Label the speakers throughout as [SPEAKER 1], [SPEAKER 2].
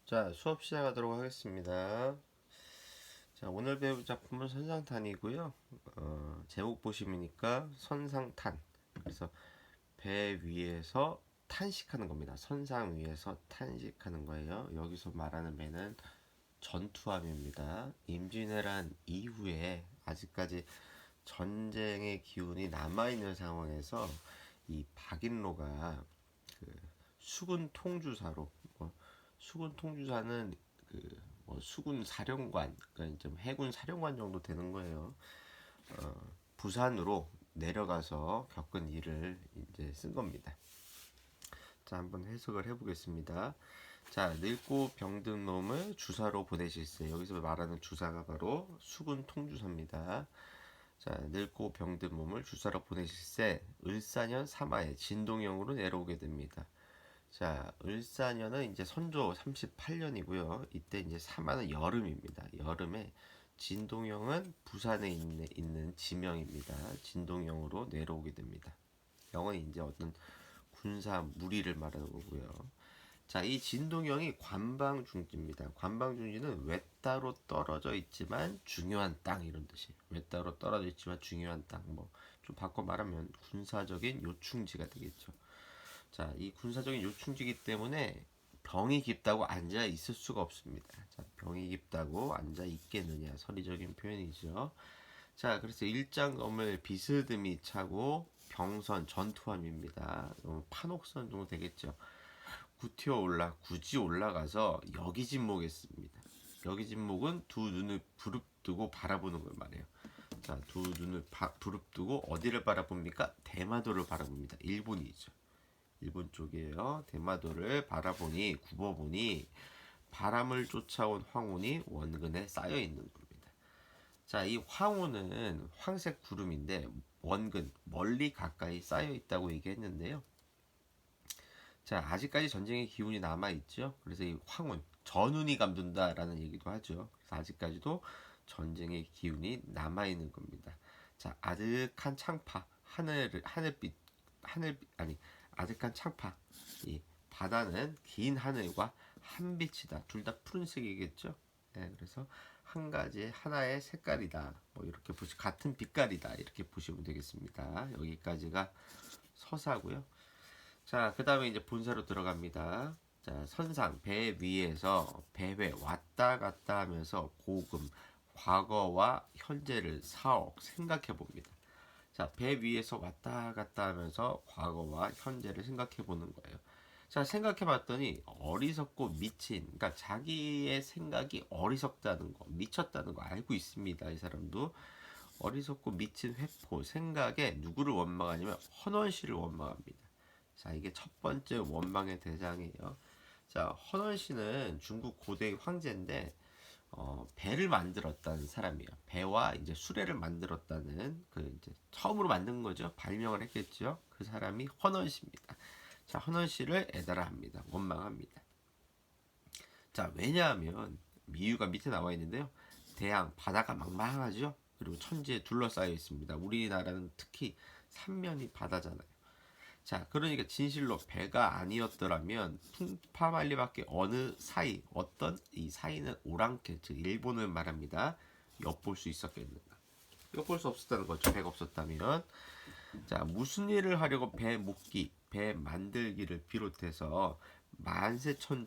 [SPEAKER 1] 자, 수업 시작하도록 하겠습니다. 자, 오늘 배울 작품은 선상탄이고요. 제목 보시니까 선상탄. 그래서 배 위에서 탄식하는 겁니다. 선상 위에서 탄식하는 거예요. 여기서 말하는 배는 전투함입니다. 임진왜란 이후에 아직까지 전쟁의 기운이 남아있는 상황에서 이 박인로가 그 수군 통주사로 수군 통주사는 수군 사령관, 그러니까 좀 해군 사령관 정도 되는 거예요. 부산으로 내려가서 겪은 일을 이제 쓴 겁니다. 자, 한번 해석을 해보겠습니다. 자, 늙고 병든 놈을 주사로 보내실세. 여기서 말하는 주사가 바로 수군 통주사입니다. 자, 늙고 병든 몸을 주사로 보내실세. 을사년 3화에 진동영으로 내려오게 됩니다. 자, 을사년은 이제 선조 38년이고요. 이때 이제 사마는 여름입니다. 여름에 진동영은 부산에 있는 지명입니다. 진동영으로 내려오게 됩니다. 영은 이제 어떤 군사 무리를 말하는 거고요. 자, 이 진동영이 관방중지입니다. 관방중지는 외따로 떨어져 있지만 중요한 땅 이런 뜻이에요. 외따로 떨어져 있지만 중요한 땅. 뭐 좀 바꿔 말하면 군사적인 요충지가 되겠죠. 자, 이 군사적인 요충지기 때문에 병이 깊다고 앉아 있을 수가 없습니다. 자, 병이 깊다고 앉아 있겠느냐, 서리적인 표현이죠. 자, 그래서 일장검을 비스듬히 차고 병선 전투함입니다. 판옥선 정도 되겠죠. 굳이 올라가서 여기진목했습니다. 여기진목은 두 눈을 부릅뜨고 바라보는 걸 말해요. 자, 두 눈을 부릅뜨고 어디를 바라봅니까? 대마도를 바라봅니다. 일본이죠. 일본 쪽이에요. 대마도를 바라보니 굽어보니 바람을 쫓아온 황혼이 원근에 쌓여 있는 겁니다. 자, 이 황혼은 황색 구름인데 원근 멀리 가까이 쌓여 있다고 얘기했는데요. 자, 아직까지 전쟁의 기운이 남아 있죠. 그래서 이 황혼 전운이 감돈다라는 얘기도 하죠. 그래서 아직까지도 전쟁의 기운이 남아 있는 겁니다. 자, 아득한 창파 하늘빛 아니 아득한 창파. 이 바다는 긴 하늘과 한빛이다. 둘 다 푸른색이겠죠. 네, 그래서 한 가지 하나의 색깔이다. 뭐 이렇게 같은 빛깔이다. 이렇게 보시면 되겠습니다. 여기까지가 서사고요. 자, 그 다음에 이제 본사로 들어갑니다. 자, 선상 배 위에서 배회 왔다 갔다 하면서 고금 과거와 현재를 사억 생각해 봅니다. 자, 배 위에서 왔다 갔다 하면서 과거와 현재를 생각해 보는 거예요. 자, 생각해 봤더니 어리석고 미친, 그러니까 자기의 생각이 어리석다는 거, 미쳤다는 거 알고 있습니다. 이 사람도 어리석고 미친 회포, 생각에 누구를 원망하냐면 헌원 씨를 원망합니다. 자, 이게 첫 번째 원망의 대상이에요. 자, 헌원 씨는 중국 고대의 황제인데 배를 만들었다는 사람이에요. 배와 이제 수레를 만들었다는 이제 처음으로 만든 거죠. 발명을 했겠죠. 그 사람이 헌원 씨입니다. 자, 헌원 씨를 애달아합니다. 원망합니다. 자, 왜냐하면 이유가 밑에 나와 있는데요. 대양 바다가 망망하죠. 그리고 천지에 둘러싸여 있습니다. 우리나라는 특히 삼면이 바다잖아요. 자, 그러니까 진실로 배가 아니었더라면 풍파만리밖에 어느 사이, 어떤 이 사이는 오랑캐, 즉 일본을 말합니다. 엿볼 수 있었겠는가? 엿볼 수 없었다는 거죠. 배가 없었다면. 자, 무슨 일을 하려고 배 묶기, 배 만들기를 비롯해서 만세천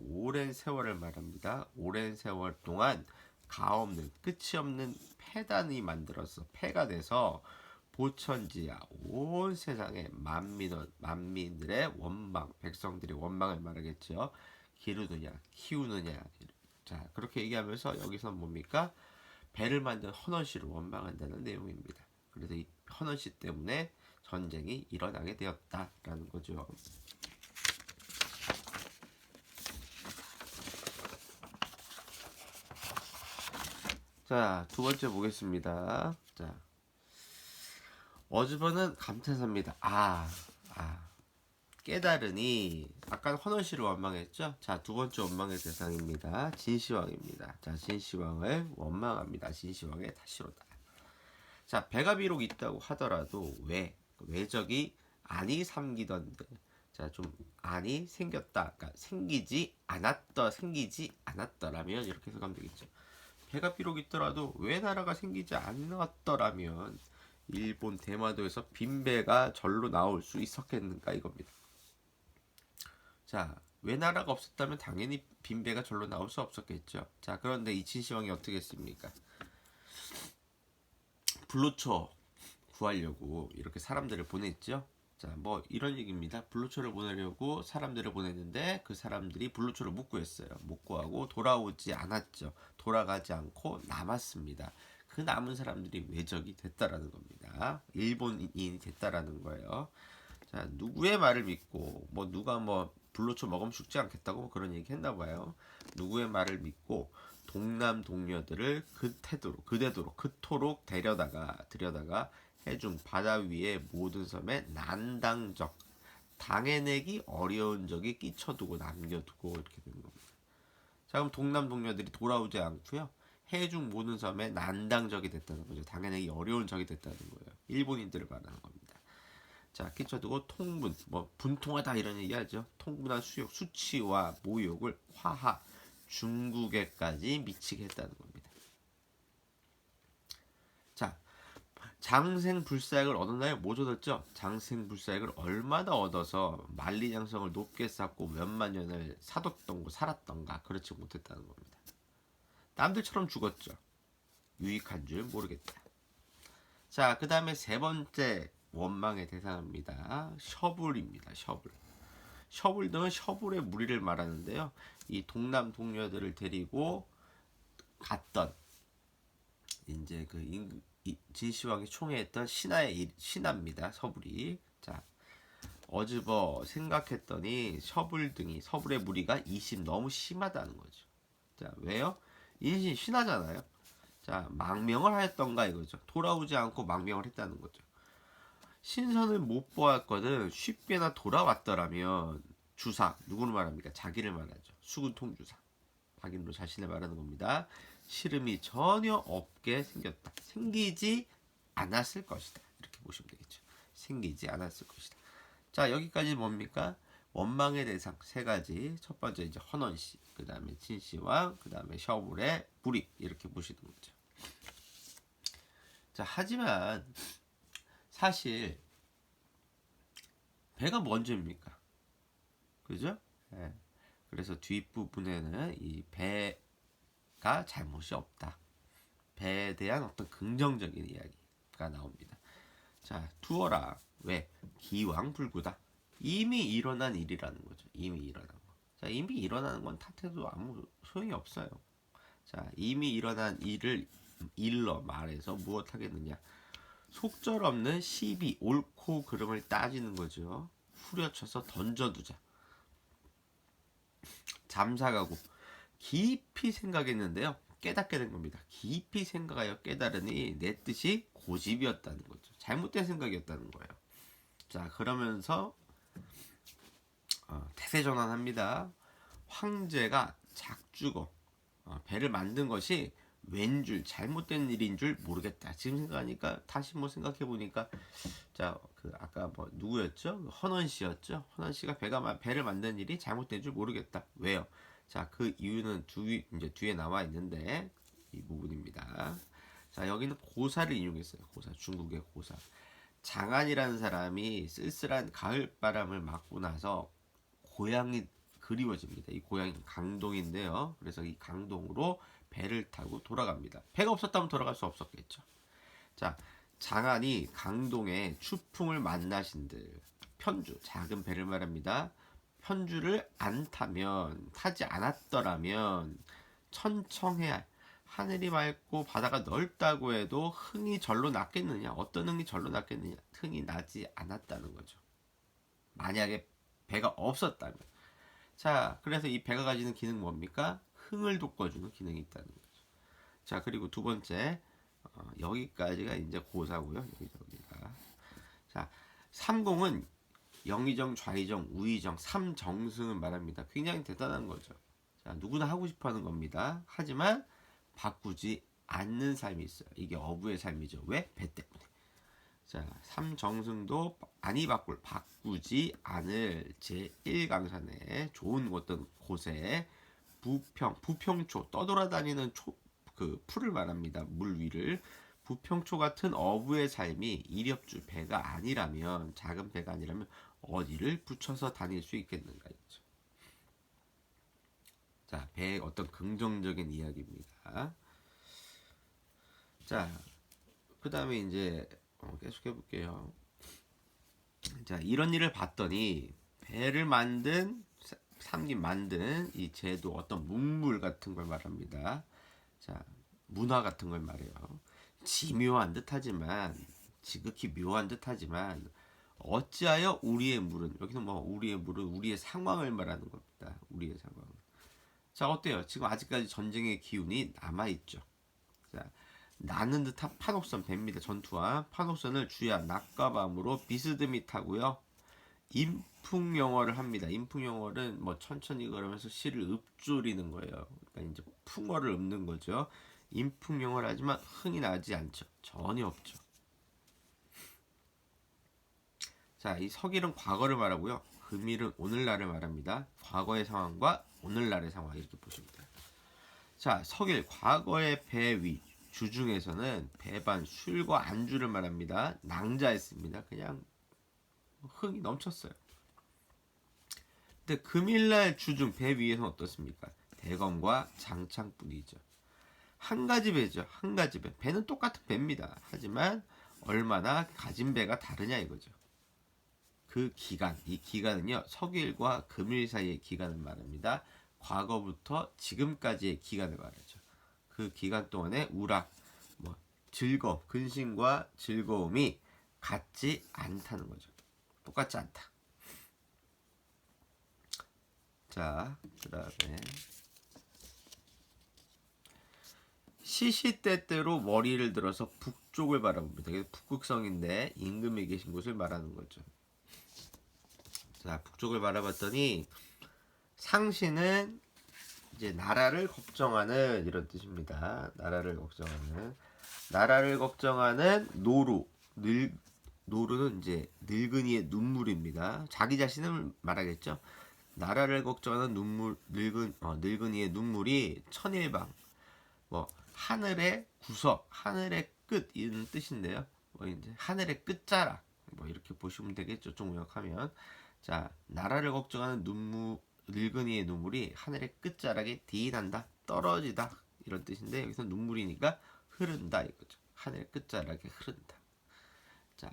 [SPEAKER 1] 오랜 세월을 말합니다. 오랜 세월 동안 가없는 끝이 없는 폐단이 만들어서 폐가 돼서 보천지야 온 세상의 만민들의 원망, 백성들의 원망을 말하겠죠. 기르느냐, 키우느냐. 자, 그렇게 얘기하면서 여기서는 뭡니까? 배를 만든 헌원 씨를 원망한다는 내용입니다. 그래서 이 헌원 씨 때문에 전쟁이 일어나게 되었다라는 거죠. 자, 두 번째 보겠습니다. 자, 어즈번은 감탄사입니다. 깨달으니 아까 헌원 씨를 원망했죠. 자, 두 번째 원망의 대상입니다. 진시황입니다. 자, 진시황을 원망합니다. 진시황의 다시로다. 자, 배가 비록 있다고 하더라도 외적이 아니 삼기던데 자, 좀 안이 생겼다. 그러니까 생기지 않았더라면 이렇게 해석하면 되겠죠. 배가 비록 있더라도 왜 나라가 생기지 않았더라면 일본 대마도에서 빈배가 절로 나올 수 있었겠는가 이겁니다. 자, 왜 나라가 없었다면 당연히 빈배가 절로 나올 수 없었겠죠. 자, 그런데 이 진시황이 어떻게 했습니까? 불로초 구하려고 이렇게 사람들을 보냈죠. 자, 뭐 이런 얘기입니다. 불로초를 보내려고 사람들을 보냈는데 그 사람들이 불로초를 못 구했어요. 못 구하고 돌아오지 않았죠. 돌아가지 않고 남았습니다. 그 남은 사람들이 외적이 됐다라는 겁니다. 일본인이 됐다라는 거예요. 자, 누구의 말을 믿고 뭐 누가 뭐 불로초 먹으면 죽지 않겠다고 뭐 그런 얘기 했나 봐요. 누구의 말을 믿고 동남 동료들을 그토록 들여다가 해중 바다 위의 모든 섬에 난당적 당해내기 어려운 적이 끼쳐두고 남겨두고 이렇게 되는 겁니다. 자, 그럼 동남 동료들이 돌아오지 않고요. 해중 모든 섬에 난당적이 됐다는 거죠. 당해내기 어려운 적이 됐다는 거예요. 일본인들을 말하는 겁니다. 자, 끼쳐두고 통분, 뭐 분통하다 이런 얘기하죠. 통분한 수욕, 수치와 모욕을 화하, 중국에까지 미치게 했다는 겁니다. 자, 장생불사액을 얻었나요? 못 얻었죠? 장생불사액을 얼마나 얻어서 만리장성을 높게 쌓고 몇만 년을 살았던가 그렇지 못했다는 겁니다. 남들처럼 죽었죠. 유익한 줄 모르겠다. 자, 그 다음에 세 번째 원망의 대상입니다. 셔불입니다. 셔불 등은 셔불의 무리를 말하는데요. 이 동남 동료들을 데리고 갔던 이제 진시황이 총애했던 신하입니다. 서불이. 자, 어즈버 생각했더니 서불의 무리가 너무 심하다는 거죠. 자, 왜요? 인신 신하잖아요. 자, 망명을 하였던가 이거죠. 돌아오지 않고 망명을 했다는 거죠. 신선을 못 보았거든 쉽게나 돌아왔더라면 주사 누구를 말합니까? 자기를 말하죠. 수군통주사 박인로 자신을 말하는 겁니다. 시름이 전혀 없게 생겼다. 생기지 않았을 것이다. 이렇게 보시면 되겠죠. 생기지 않았을 것이다. 자, 여기까지 뭡니까? 원망의 대상 세 가지. 첫 번째 이제 헌원씨, 그 다음에 진시황, 그 다음에 셔불의 불입 이렇게 보시는 거죠. 자, 하지만 사실 배가 먼저입니까? 그죠? 네. 그래서 뒷부분에는 이 배가 잘못이 없다. 배에 대한 어떤 긍정적인 이야기가 나옵니다. 자, 투어라. 왜? 기왕불구다. 이미 일어난 일이라는 거죠. 이미 일어난 거. 자, 이미 일어나는 건 탓해도 아무 소용이 없어요. 자, 이미 일어난 일을 일러 말해서 무엇 하겠느냐? 속절없는 시비, 옳고 그름을 따지는 거죠. 후려쳐서 던져두자. 잠사가고 깊이 생각했는데요. 깨닫게 된 겁니다. 깊이 생각하여 깨달으니 내 뜻이 고집이었다는 거죠. 잘못된 생각이었다는 거예요. 자, 그러면서 태세전환합니다. 황제가 작주고 배를 만든 것이 왠줄 잘못된 일인 줄 모르겠다. 지금 생각하니까 다시 뭐 생각해 보니까 자, 아까 뭐 누구였죠? 헌원 씨였죠? 헌원 씨가 배를 만든 일이 잘못된 줄 모르겠다. 왜요? 자, 그 이유는 이제 뒤에 나와 있는데 이 부분입니다. 자, 여기는 고사를 인용했어요. 고사, 중국의 고사. 장안이라는 사람이 쓸쓸한 가을바람을 맞고 나서 고향이 그리워집니다. 이 고향이 강동인데요. 그래서 이 강동으로 배를 타고 돌아갑니다. 배가 없었다면 돌아갈 수 없었겠죠. 자, 장안이 강동에 추풍을 만나신들 편주, 작은 배를 말합니다. 편주를 타지 않았더라면 천청해야 하늘이 맑고 바다가 넓다고 해도 흥이 절로 났겠느냐? 어떤 흥이 절로 났겠느냐? 흥이 나지 않았다는 거죠. 만약에 배가 없었다면. 자, 그래서 이 배가 가지는 기능 뭡니까? 흥을 돋궈주는 기능이 있다는 거죠. 자, 그리고 두 번째 여기까지가 이제 고사고요. 여기가. 자, 삼공은 영의정, 좌의정, 우의정, 삼정승을 말합니다. 굉장히 대단한 거죠. 자, 누구나 하고 싶어하는 겁니다. 하지만 바꾸지 않는 삶이 있어요. 이게 어부의 삶이죠. 왜? 배 때문에. 자, 삼정승도 바꾸지 않을 제1강산에 좋은 어떤 곳에 부평초 떠돌아다니는 그 풀을 말합니다. 물 위를 부평초 같은 어부의 삶이 이렵주 배가 아니라면 작은 배가 아니라면 어디를 붙여서 다닐 수 있겠는가 있죠. 자, 배의 어떤 긍정적인 이야기입니다. 자, 그 다음에 이제 계속 해볼게요. 자, 이런 일을 봤더니 배를 만든 이 제도 어떤 문물 같은 걸 말합니다. 자, 문화 같은 걸 말해요. 지극히 묘한 듯하지만 어찌하여 우리의 물은, 여기서 뭐 우리의 물은 우리의 상황을 말하는 겁니다. 우리의 상황. 자, 어때요? 지금 아직까지 전쟁의 기운이 남아있죠. 자, 나는 듯한 판옥선 뱀입니다. 전투와 판옥선을 주야 낮과 밤으로 비스듬히 타고요. 인풍영어를 합니다. 인풍영어는 뭐 천천히 걸으면서 시를 읊조리는 거예요. 그러니까 이제 풍어를 읊는 거죠. 인풍영어를 하지만 흥이 나지 않죠. 전혀 없죠. 자, 이 서길은 과거를 말하고요. 금일은 오늘날을 말합니다. 과거의 상황과 오늘날의 상황 이렇게 보시면 돼요. 자, 서길 과거의 배위 주중에서는 배반 술과 안주를 말합니다. 낭자했습니다. 그냥 흥이 넘쳤어요. 근데 금일날 주중 배 위에서는 어떻습니까? 대검과 장창뿐이죠. 한 가지 배죠. 한 가지 배. 배는 똑같은 배입니다. 하지만 얼마나 가진 배가 다르냐 이거죠. 그 기간, 이 기간은요. 석일과 금일 사이의 기간을 말합니다. 과거부터 지금까지의 기간을 말하죠. 그 기간 동안의 우락, 근심과 즐거움이 같지 않다는 거죠. 똑같지 않다. 자, 그 다음에 시시때때로 머리를 들어서 북쪽을 바라봅니다. 이게 북극성인데 임금이 계신 곳을 말하는 거죠. 자, 북쪽을 바라봤더니 상시는 이제 나라를 걱정하는 이런 뜻입니다. 나라를 걱정하는 노루는 이제 늙은이의 눈물입니다. 자기 자신을 말하겠죠. 나라를 걱정하는 늙은이의 눈물이 천일방, 하늘의 구석, 하늘의 끝 이런 뜻인데요. 이제 하늘의 끝자락 이렇게 보시면 되겠죠. 좀 요약하면 자, 나라를 걱정하는 늙은이의 눈물이 하늘의 끝자락에 디난다, 떨어지다 이런 뜻인데 여기서 눈물이니까 흐른다 이거죠. 하늘의 끝자락에 흐른다. 자,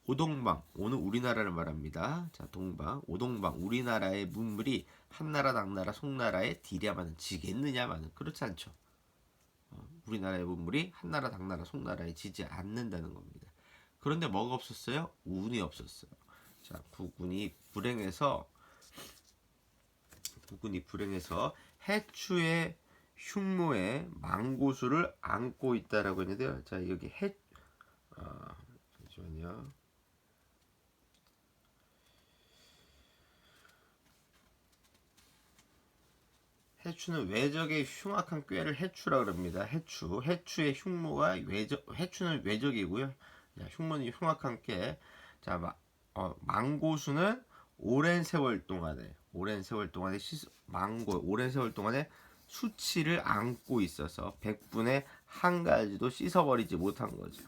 [SPEAKER 1] 오동방 오늘 우리나라를 말합니다. 자, 동방 오동방 우리나라의 문물이 한나라 당나라 송나라에 디랴마는 지겠느냐마는 그렇지 않죠. 우리나라의 문물이 한나라 당나라 송나라에 지지 않는다는 겁니다. 그런데 뭐가 없었어요? 운이 없었어요. 자, 국군이 불행해서 해추의 흉모에 망고수를 안고 있다라고 했는데요. 자, 여기 잠시만요. 해추는 외적의 흉악한 꾀를 해추라 그럽니다. 해추의 흉모가 해추는 외적이고요. 자, 흉모는 흉악한 꾀. 자, 망고수는 오랜 세월 동안에 수치를 안고 있어서 100분의 한 가지도 씻어버리지 못한 거죠.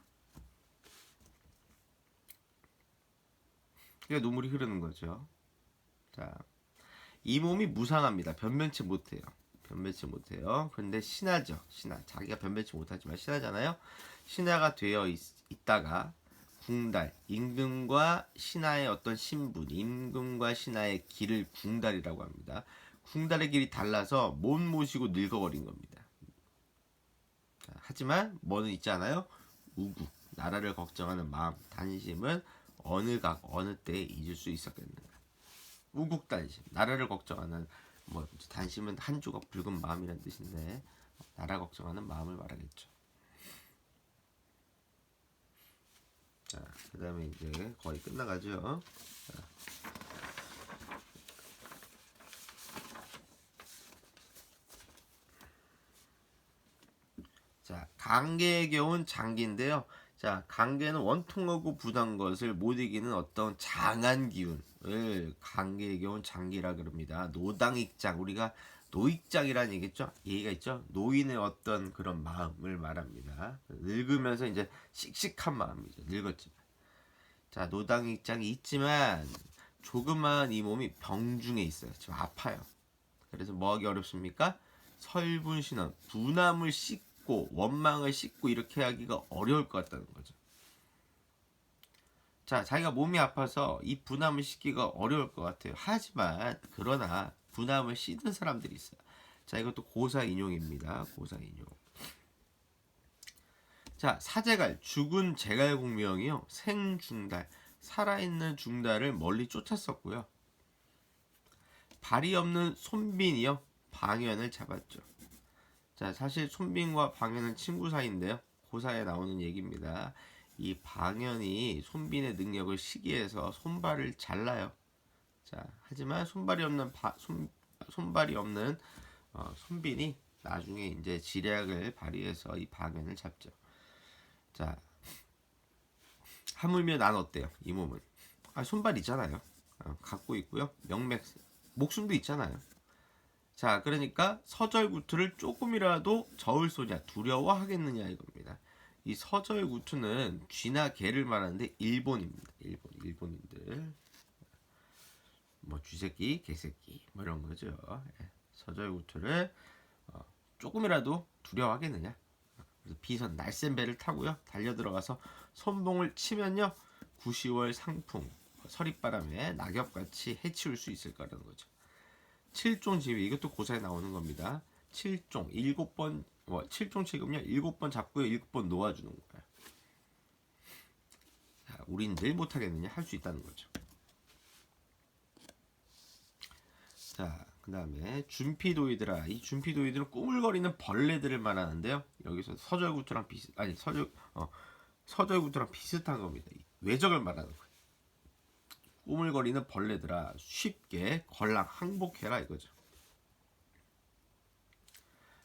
[SPEAKER 1] 그러니까 눈물이 흐르는 거죠. 자, 이 몸이 무상합니다. 변변치 못해요. 그런데 신하죠. 자기가 변변치 못하지만 신하잖아요. 신하가 되어 있다가 궁달, 임금과 신하의 어떤 신분, 임금과 신하의 길을 궁달이라고 합니다. 궁달의 길이 달라서 못 모시고 늙어버린 겁니다. 자, 하지만 뭐는 있지 않아요? 우국, 나라를 걱정하는 마음, 단심은 어느 때에 잊을 수 있었겠는가. 우국단심, 나라를 걱정하는 단심은 한 조각 붉은 마음이라는 뜻인데 나라 걱정하는 마음을 말하겠죠. 자, 그 다음에 이제 거의 끝나가죠. 자, 강계에 겨운 장기인데요. 자, 관계는 원통하고 부단 것을 못 이기는 어떤 장한 기운을 관계의 경우는 장기라 그럽니다. 노당익장, 우리가 노익장이라는 얘기가 있죠. 노인의 어떤 그런 마음을 말합니다. 늙으면서 이제 씩씩한 마음이죠. 늙었지만. 자, 노당익장이 있지만 조그만 이 몸이 병중에 있어요. 지금 아파요. 그래서 뭐 하기 어렵습니까? 설분신원, 분함을 씻고 원망을 씻고 이렇게 하기가 어려울 것 같다는 거죠. 자, 자기가 몸이 아파서 이 분함을 씻기가 어려울 것 같아요. 하지만 그러나 분함을 씻는 사람들이 있어요. 자, 이것도 고사인용입니다. 고사인용. 자, 사제갈, 죽은 제갈공명이요. 생중달, 살아있는 중달을 멀리 쫓았었고요. 발이 없는 손빈이요. 방연을 잡았죠. 자, 사실 손빈과 방연은 친구 사이인데요. 고사에 나오는 얘기입니다. 이 방연이 손빈의 능력을 시기해서 손발을 잘라요. 자, 하지만 손발이 없는 손빈이 나중에 이제 지략을 발휘해서 이 방연을 잡죠. 자, 하물며 난 어때요? 이 몸은 손발 있잖아요. 갖고 있고요. 명맥, 목숨도 있잖아요. 자, 그러니까 서절구투를 조금이라도 저을 소냐, 두려워하겠느냐 이겁니다. 이 서절구투는 쥐나 개를 말하는데 일본입니다. 일본인들. 뭐 쥐새끼, 개새끼 뭐 이런 거죠. 서절구투를 조금이라도 두려워하겠느냐. 그래서 비선 날쌘 배를 타고요. 달려 들어가서 선봉을 치면요. 9, 10월 상풍, 서리바람에 낙엽같이 해치울 수 있을 거라는 거죠. 7종 지휘, 이것도 고사에 나오는 겁니다. 7종 7번 7종 지금요 7번 잡고요 7번 놓아주는 거예요. 자, 우린 늘 못하겠느냐, 할 수 있다는 거죠. 자, 그 다음에 준피도이드라. 이 준피도이드는 꾸물거리는 벌레들을 말하는데요. 여기서 서절구투랑 서절구투랑 비슷한 겁니다. 외적을 말하는 거예요. 꾸물거리는 벌레들아, 쉽게 걸랑 항복해라 이거죠.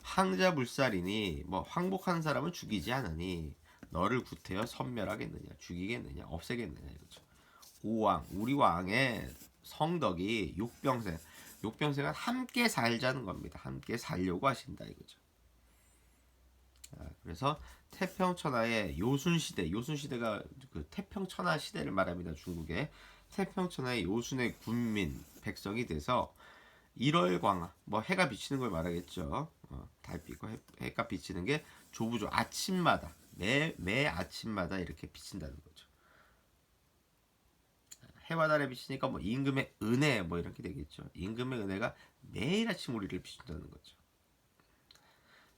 [SPEAKER 1] 항자불살이니, 뭐 항복한 사람은 죽이지 않으니 너를 구태여 섬멸하겠느냐, 죽이겠느냐, 없애겠느냐 이거죠. 오왕, 우리 왕의 성덕이 육병생, 육병생은 함께 살자는 겁니다. 함께 살려고 하신다 이거죠. 그래서 태평천하의 요순시대, 요순시대가 그 태평천하 시대를 말합니다. 중국의 태평천하의 요순의 군민 백성이 돼서 1월광화, 뭐 해가 비치는 걸 말하겠죠. 달빛과 해가 비치는 게 조부조, 아침마다 매 아침마다 이렇게 비친다는 거죠. 해와 달에 비치니까 뭐 임금의 은혜 뭐 이렇게 되겠죠. 임금의 은혜가 매일 아침 우리를 비춘다는 거죠.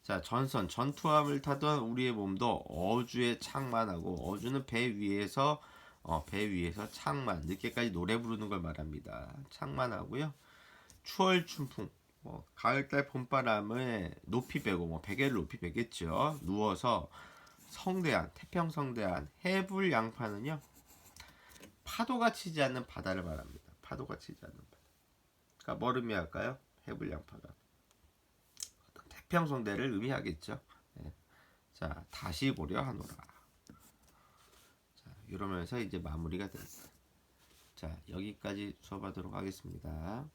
[SPEAKER 1] 자, 전투함을 타던 우리의 몸도 어주에 창만하고, 어주는 배 위에서 창만, 늦게까지 노래 부르는 걸 말합니다. 창만하고요. 추월춘풍, 뭐 가을달 봄바람을 높이 베고, 뭐 베개를 높이 베겠죠. 누워서 성대한, 태평성대한 해불양파는요, 파도가 치지 않는 바다를 말합니다. 파도가 치지 않는 바다. 그러니까 뭘 의미할까요? 해불양파가 태평성대를 의미하겠죠. 네. 자, 다시 보려 하노라. 자, 이러면서 이제 마무리가 됩니다. 자, 여기까지 수업하도록 하겠습니다.